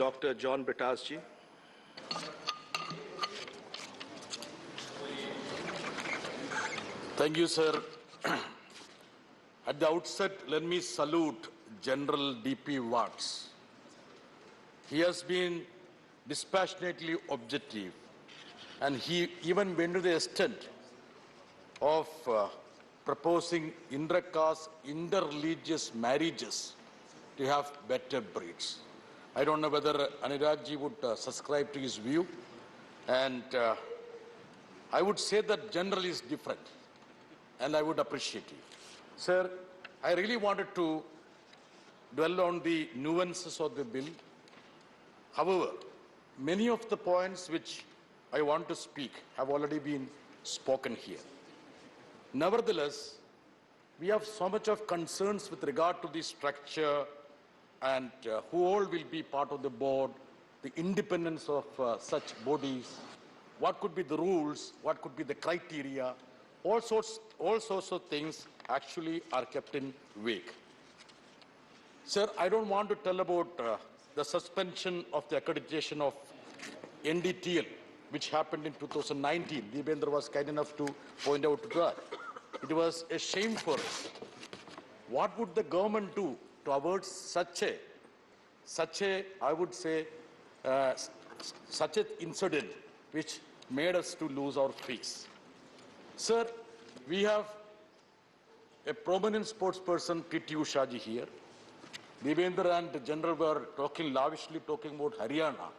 Dr. John Britasji. Thank you, sir. At the outset, let me salute General D.P. Watts. He has been dispassionately objective, and he even went to the extent of proposing inter-caste, inter-religious marriages to have better breeds. I don't know whether Anuragji would subscribe to his view, and I would say that General is different, and I would appreciate it. Sir, I really wanted to dwell on the nuances of the bill. However, many of the points which I want to speak have already been spoken here. Nevertheless, we have so much of concerns with regard to the structure and who all will be part of the board, the independence of such bodies, what could be the rules, what could be the criteria, all sorts of things actually are kept in vague. Sir, I don't want to tell about the suspension of the accreditation of NDTL, which happened in 2019. Dibendra was kind enough to point out that. It was a shame for us. What would the government do to avoid such a, I would say, such an incident which made us to lose our peace? Sir, we have a prominent sports person, P.T. Ushaji here. Devendra and the General were lavishly talking about Haryana.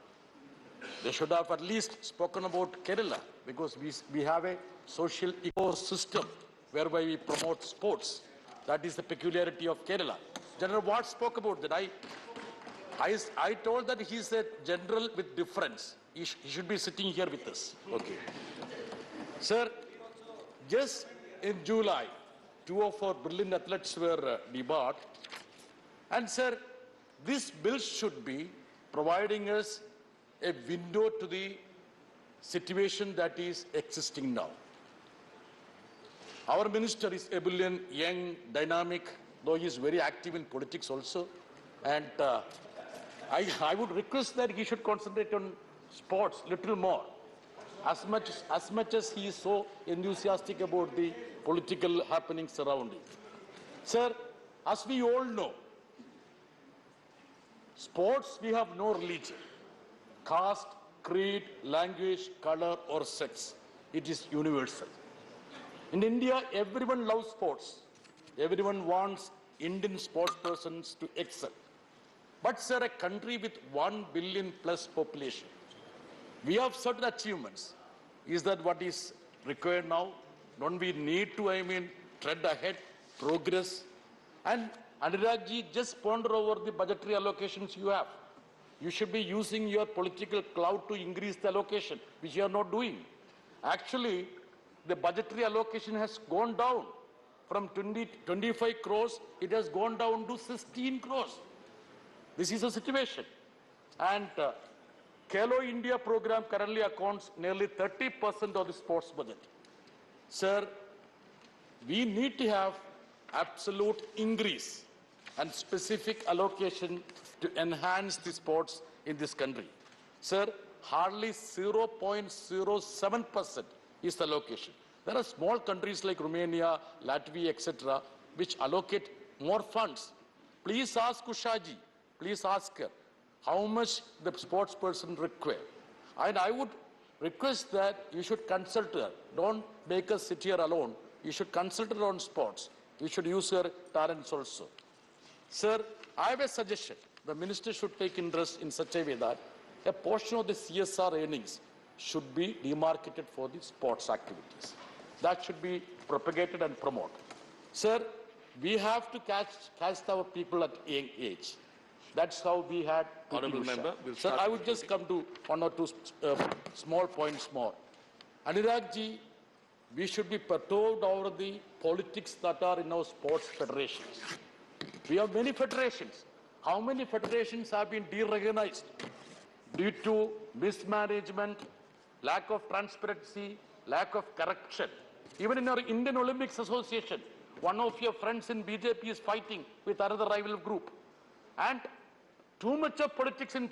They should have at least spoken about Kerala, because we have a social ecosystem whereby we promote sports. That is the peculiarity of Kerala. General Watt spoke about that. I told that he's a general with difference. He should be sitting here with us. Okay. Sir, just in July, 2 of our brilliant athletes were debarred. And sir, this bill should be providing us a window to the situation that is existing now. Our minister is ebullient, young, dynamic, though he is very active in politics also. And I would request that he should concentrate on sports a little more. As much as he is so enthusiastic about the political happenings surrounding. Sir, as we all know, sports, we have no religion, caste, creed, language, color, or sex. It is universal. In India, everyone loves sports. Everyone wants Indian sports persons to excel. But sir, a country with 1 billion plus population, we have certain achievements. Is that what is required now? Don't we need to, tread ahead, progress? And Anuragji, just ponder over the budgetary allocations you have. You should be using your political clout to increase the allocation, which you are not doing. Actually, the budgetary allocation has gone down. From 25 crores, it has gone down to 16 crores. This is the situation. And Khelo India program currently accounts nearly 30% of the sports budget. Sir, we need to have absolute increase and specific allocation to enhance the sports in this country. Sir, hardly 0.07% is the allocation. There are small countries like Romania, Latvia, etc., which allocate more funds. Please ask Ushaji, please ask her how much the sports person require. And I would request that you should consult her. Don't make us sit here alone. You should consult her on sports. You should use her talents also. Sir, I have a suggestion. The minister should take interest in such a way that a portion of the CSR earnings should be demarcated for the sports activities. That should be propagated and promoted. Sir, we have to catch our people at young age. That's how we had. Honourable member, Sir, I would just come to one or two small points more. Anuragji, we should be perturbed over the politics that are in our sports federations. We have many federations. How many federations have been derecognized due to mismanagement, lack of transparency, lack of correction? Even in our Indian Olympics Association, one of your friends in BJP is fighting with another rival group. And too much of politics in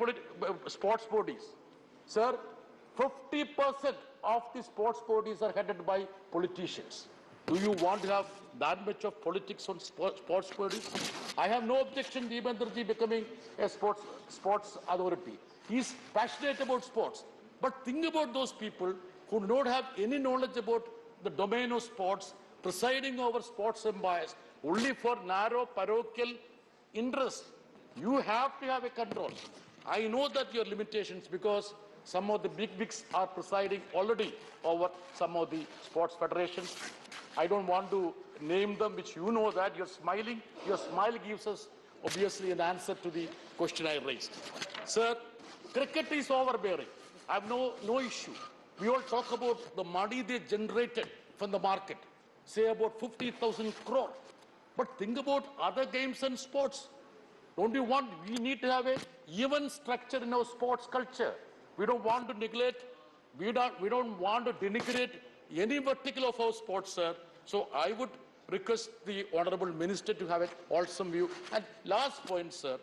sports bodies. Sir, 50% of the sports bodies are headed by politicians. Do you want to have that much of politics on sports bodies? I have no objection to Deependraji becoming a sports authority. He's passionate about sports. But think about those people who do not have any knowledge about the domain of sports, presiding over sports empires, only for narrow parochial interest. You have to have a control. I know that your limitations because some of the bigs are presiding already over some of the sports federations. I don't want to name them, which you know that. You're smiling. Your smile gives us, obviously, an answer to the question I raised. Sir, cricket is overbearing. I have no issue. We all talk about the money they generated from the market, say about 50,000 crore. But think about other games and sports. Don't you want, we need to have a even structure in our sports culture. We don't want to neglect, we don't want to denigrate any vertical of our sports, sir. So I would request the Honorable Minister to have an wholesome view. And last point, sir,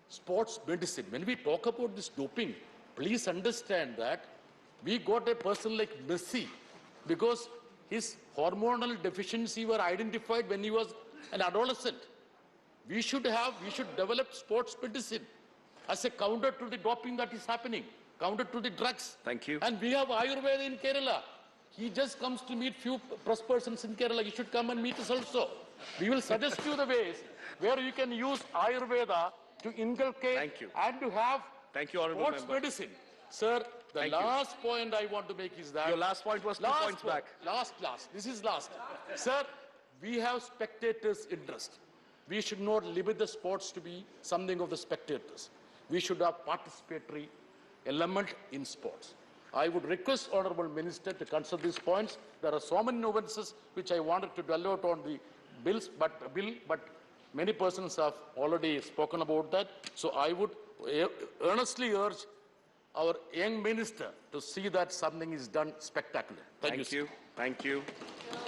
sports medicine. When we talk about this doping, please understand that we got a person like Messi because his hormonal deficiency were identified when he was an adolescent. We should develop sports medicine as a counter to the doping that is happening, counter to the drugs. Thank you. And we have Ayurveda in Kerala. He just comes to meet few press persons in Kerala. He should come and meet us also. We will suggest you the ways where you can use Ayurveda to inculcate Thank you. and to have Thank you, Honorable sports Member. medicine. Sir, the Thank you. last point I want to make is that... Your last point was 2 points back. Last. This is last. Sir, we have spectators' interest. We should not limit the sports to be something of the spectators. We should have participatory element in sports. I would request Honorable Minister to consider these points. There are so many nuances which I wanted to dwell out on the bill, but many persons have already spoken about that. So I would earnestly urge our young minister to see that something is done spectacular. Thank you. Thank you.